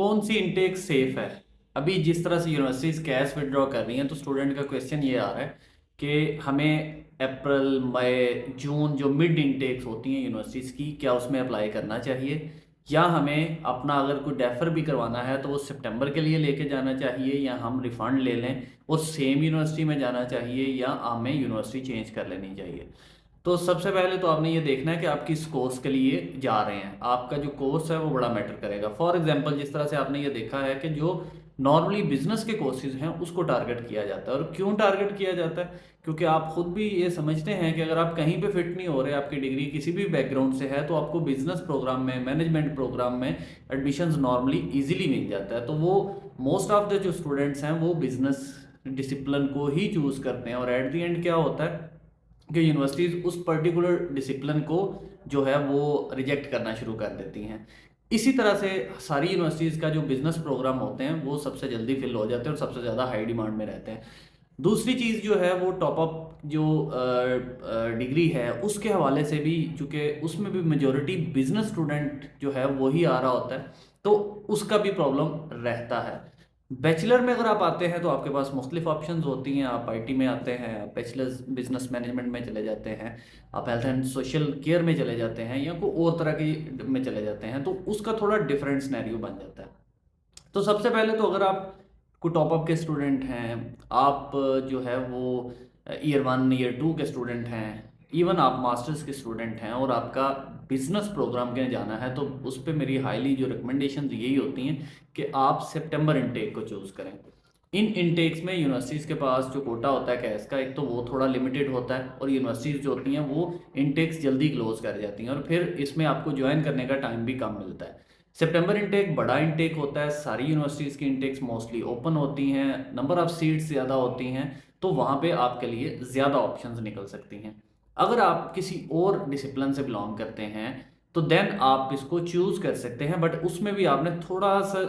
कौन सी intake safe है? अभी जिस तरह से यूनिवर्सिटीज कैश विड्रॉ कर रही हैं तो स्टूडेंट का क्वेश्चन ये आ रहा है कि हमें अप्रैल मई जून जो मिड इनटेक्स होती हैं यूनिवर्सिटीज़ की, क्या उसमें अप्लाई करना चाहिए, या हमें अपना अगर कोई डेफर भी करवाना है तो वो सितंबर के लिए लेके जाना चाहिए, या हम रिफ़ंड ले लें और सेम यूनिवर्सिटी में जाना चाहिए, या हमें यूनिवर्सिटी चेंज कर लेनी चाहिए। तो सबसे पहले तो आपने ये देखना है कि आप किस कोर्स के लिए जा रहे हैं। आपका जो कोर्स है वो बड़ा मैटर करेगा। फॉर एग्जांपल, जिस तरह से आपने ये देखा है कि जो नॉर्मली बिजनेस के कोर्सेज हैं उसको टारगेट किया जाता है। और क्यों टारगेट किया जाता है? क्योंकि आप खुद भी ये समझते हैं कि अगर आप कहीं पे फिट नहीं हो रहे, आपकी डिग्री किसी भी बैकग्राउंड से है, तो आपको बिजनेस प्रोग्राम में, मैनेजमेंट प्रोग्राम में एडमिशन्स नॉर्मली ईजिली मिल जाता है। तो वो मोस्ट ऑफ द जो स्टूडेंट्स हैं वो बिजनेस डिसिप्लिन को ही चूज़ करते हैं। और एट द एंड क्या होता है कि यूनिवर्सिटीज़ उस पर्टिकुलर डिसिप्लिन को जो है वो रिजेक्ट करना शुरू कर देती हैं। इसी तरह से सारी यूनिवर्सिटीज़ का जो बिजनेस प्रोग्राम होते हैं वो सबसे जल्दी फिल हो जाते हैं और सबसे ज़्यादा हाई डिमांड में रहते हैं। दूसरी चीज़ जो है वो टॉप अप जो डिग्री है उसके हवाले से भी, चूँकि उसमें भी मेजॉरिटी बिजनेस स्टूडेंट जो है वही आ रहा होता है, तो उसका भी प्रॉब्लम रहता है। बैचलर में अगर आप आते हैं तो आपके पास मुख्तलिफ ऑप्शंस होती हैं। आप आईटी में आते हैं, आप बैचलर्स बिजनेस मैनेजमेंट में चले जाते हैं, आप हेल्थ एंड सोशल केयर में चले जाते हैं, या कोई और तरह की में चले जाते हैं, तो उसका थोड़ा डिफरेंट सिनेरियो बन जाता है। तो सबसे पहले तो अगर आप कोई टॉप अप के स्टूडेंट हैं, आप जो है वो ईयर 1 ईयर 2 के स्टूडेंट हैं, इवन आप मास्टर्स के स्टूडेंट हैं और आपका बिजनेस प्रोग्राम के जाना है, तो उस पर मेरी हाईली जो रिकमेंडेशन यही होती हैं कि आप सितंबर इनटेक को चूज़ करें। इन इनटेक्स में यूनिवर्सिटीज़ के पास जो कोटा होता है कैश का, एक तो वो थोड़ा लिमिटेड होता है, और यूनिवर्सिटीज़ जो होती हैं वो इनटेक्स जल्दी क्लोज कर जाती हैं, और फिर इसमें आपको ज्वाइन करने का टाइम भी कम मिलता है। सितंबर इनटेक बड़ा इनटेक होता है, सारी यूनिवर्सिटीज़ की इनटेक्स मोस्टली ओपन होती हैं, नंबर ऑफ़ सीट्स ज़्यादा होती हैं, तो वहाँ पे आपके लिए ज़्यादा ऑप्शंस निकल सकती हैं। अगर आप किसी और डिसिप्लिन से बिलोंग करते हैं तो देन आप इसको चूज़ कर सकते हैं, बट उसमें भी आपने थोड़ा सा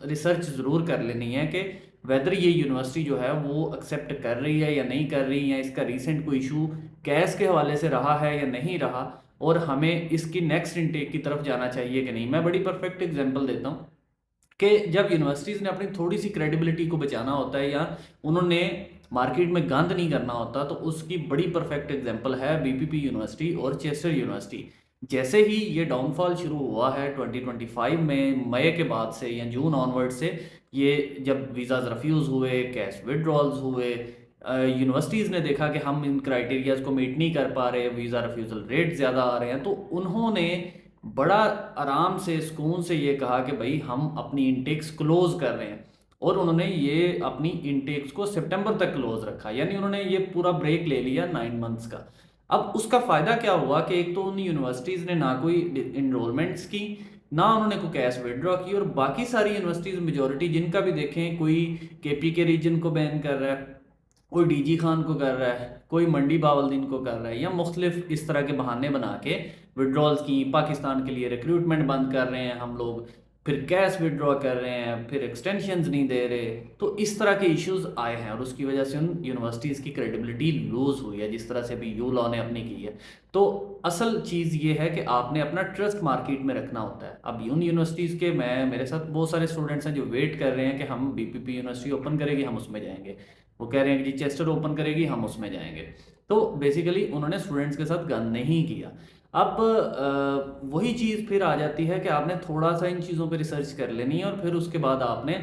रिसर्च ज़रूर कर लेनी है कि वेदर ये यूनिवर्सिटी जो है वो एक्सेप्ट कर रही है या नहीं कर रही, या इसका रिसेंट कोई इशू कैश के हवाले से रहा है या नहीं रहा, और हमें इसकी नेक्स्ट इनटेक की तरफ जाना चाहिए कि नहीं। मैं बड़ी परफेक्ट एग्जांपल देता हूँ कि जब यूनिवर्सिटीज़ ने अपनी थोड़ी सी क्रेडिबिलिटी को बचाना होता है, या उन्होंने मार्केट में गंद नहीं करना होता, तो उसकी बड़ी परफेक्ट एग्जांपल है बीपीपी यूनिवर्सिटी और चेस्टर यूनिवर्सिटी। जैसे ही ये डाउनफॉल शुरू हुआ है 2025 में, मई के बाद से या जून ऑनवर्ड से, ये जब वीज़ाज रिफ्यूज़ हुए, कैश विड्रॉल्स हुए, यूनिवर्सिटीज़ ने देखा कि हम इन क्राइटेरियाज को मीट नहीं कर पा रहे, वीज़ा रिफ्यूज़ल रेट ज़्यादा आ रहे हैं, तो उन्होंने बड़ा आराम से सुकून से ये कहा कि भाई हम अपनी इनटेक्स क्लोज कर रहे हैं, और उन्होंने ये अपनी इनटेक्स को सितंबर तक क्लोज रखा। यानी उन्होंने ये पूरा ब्रेक ले लिया 9 मंथ्स का। अब उसका फ़ायदा क्या हुआ कि एक तो उन यूनिवर्सिटीज़ ने ना कोई इनरोलमेंट्स की, ना उन्होंने कोई कैश विड्रॉ की, और बाकी सारी यूनिवर्सिटीज़ मेजॉरिटी जिनका भी देखें, कोई केपी के रीजन को बैन कर रहा है, कोई डीजी खान को कर रहा है, कोई मंडी बावलदीन को कर रहा है, या मुख्तलिफ इस तरह के बहाने बना के विड्रॉल्स की, पाकिस्तान के लिए रिक्रूटमेंट बंद कर रहे हैं हम लोग, फिर कैश विड्रॉ कर रहे हैं, फिर एक्सटेंशंस नहीं दे रहे। तो इस तरह के इश्यूज आए हैं, और उसकी वजह से उन यूनिवर्सिटीज़ की क्रेडिबिलिटी लूज़ हुई है, जिस तरह से भी यू लॉ ने अपनी की है। तो असल चीज़ ये है कि आपने अपना ट्रस्ट मार्केट में रखना होता है। अब उन यूनिवर्सिटीज़ के, मेरे साथ बहुत सारे स्टूडेंट्स हैं जो वेट कर रहे हैं कि हम बीपीपी यूनिवर्सिटी ओपन करेगी हम उसमें जाएंगे, वो कह रहे हैं कि जी चेस्टर ओपन करेगी हम उसमें जाएंगे। तो बेसिकली उन्होंने स्टूडेंट्स के साथ गन नहीं किया। अब वही चीज़ फिर आ जाती है कि आपने थोड़ा सा इन चीज़ों पे रिसर्च कर लेनी है, और फिर उसके बाद आपने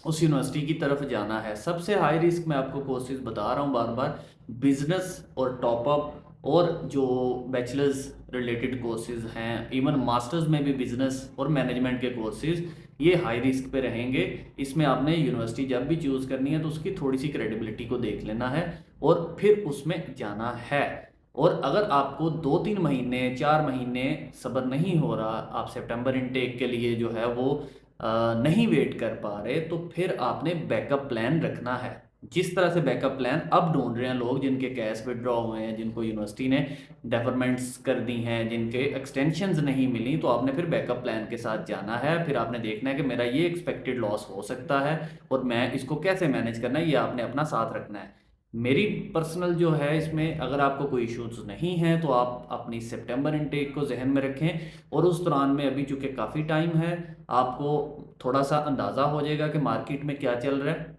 उस यूनिवर्सिटी की तरफ जाना है। सबसे हाई रिस्क मैं आपको कोर्सेज बता रहा हूँ बार बार, बिजनेस और टॉपअप, और जो बैचलर्स रिलेटेड कोर्सेज हैं, इवन मास्टर्स में भी बिजनेस और मैनेजमेंट के कोर्सेज, ये हाई रिस्क पे रहेंगे। इसमें आपने यूनिवर्सिटी जब भी चूज़ करनी है तो उसकी थोड़ी सी क्रेडिबिलिटी को देख लेना है और फिर उसमें जाना है। और अगर आपको 2-3 महीने 4 महीने सब्र नहीं हो रहा, आप सितंबर इनटेक के लिए जो है वो नहीं वेट कर पा रहे, तो फिर आपने बैकअप प्लान रखना है। जिस तरह से बैकअप प्लान अब ढूंढ रहे हैं लोग जिनके कैश विड्रॉ हुए हैं, जिनको यूनिवर्सिटी ने डेफरमेंट्स कर दी हैं, जिनके एक्सटेंशंस नहीं मिली, तो आपने फिर बैकअप प्लान के साथ जाना है। फिर आपने देखना है कि मेरा ये एक्सपेक्टेड लॉस हो सकता है और मैं इसको कैसे मैनेज करना है, ये आपने अपना साथ रखना है। मेरी पर्सनल जो है इसमें, अगर आपको कोई इश्यूज नहीं हैं तो आप अपनी सितंबर इनटेक को जहन में रखें, और उस दौरान में अभी चूँकि काफ़ी टाइम है, आपको थोड़ा सा अंदाज़ा हो जाएगा कि मार्केट में क्या चल रहा है,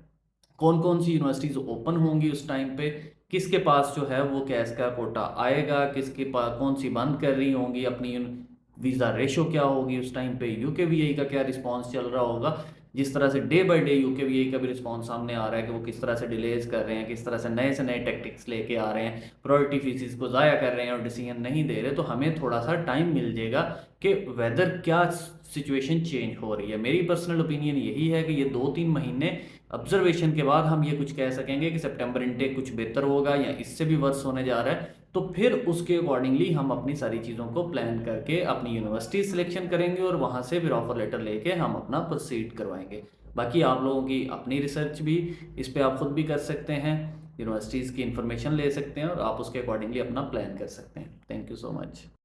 कौन कौन सी यूनिवर्सिटीज़ ओपन होंगी उस टाइम पे, किसके पास जो है वो कैश का कोटा आएगा, किसके पास कौन सी बंद कर रही होंगी अपनी, वीज़ा रेशो क्या होगी उस टाइम पे, यूकेवीआई का क्या रिस्पांस चल रहा होगा। जिस तरह से डे बाय डे यूकेवीआई का भी रिस्पांस सामने आ रहा है कि वो किस तरह से डिलेज कर रहे हैं, किस तरह से नए टैक्टिक्स लेके आ रहे हैं, प्रायोरिटी फीसिस को ज़ाया कर रहे हैं और डिसीजन नहीं दे रहे, तो हमें थोड़ा सा टाइम मिल जाएगा कि वेदर क्या सिचुएशन चेंज हो रही है। मेरी पर्सनल ओपिनियन यही है कि ये 2-3 महीने ऑब्जर्वेशन के बाद हम ये कुछ कह सकेंगे कि सितंबर इनटेक कुछ बेहतर होगा या इससे भी वर्स होने जा रहा है, तो फिर उसके अकॉर्डिंगली हम अपनी सारी चीज़ों को प्लान करके अपनी यूनिवर्सिटी सिलेक्शन करेंगे और वहाँ से फिर ऑफर लेटर लेके हम अपना प्रोसीड करवाएंगे। बाकी आप लोगों की अपनी रिसर्च भी इस पे आप खुद भी कर सकते हैं, यूनिवर्सिटीज़ की इन्फॉर्मेशन ले सकते हैं और आप उसके अकॉर्डिंगली अपना प्लान कर सकते हैं। Thank you so much.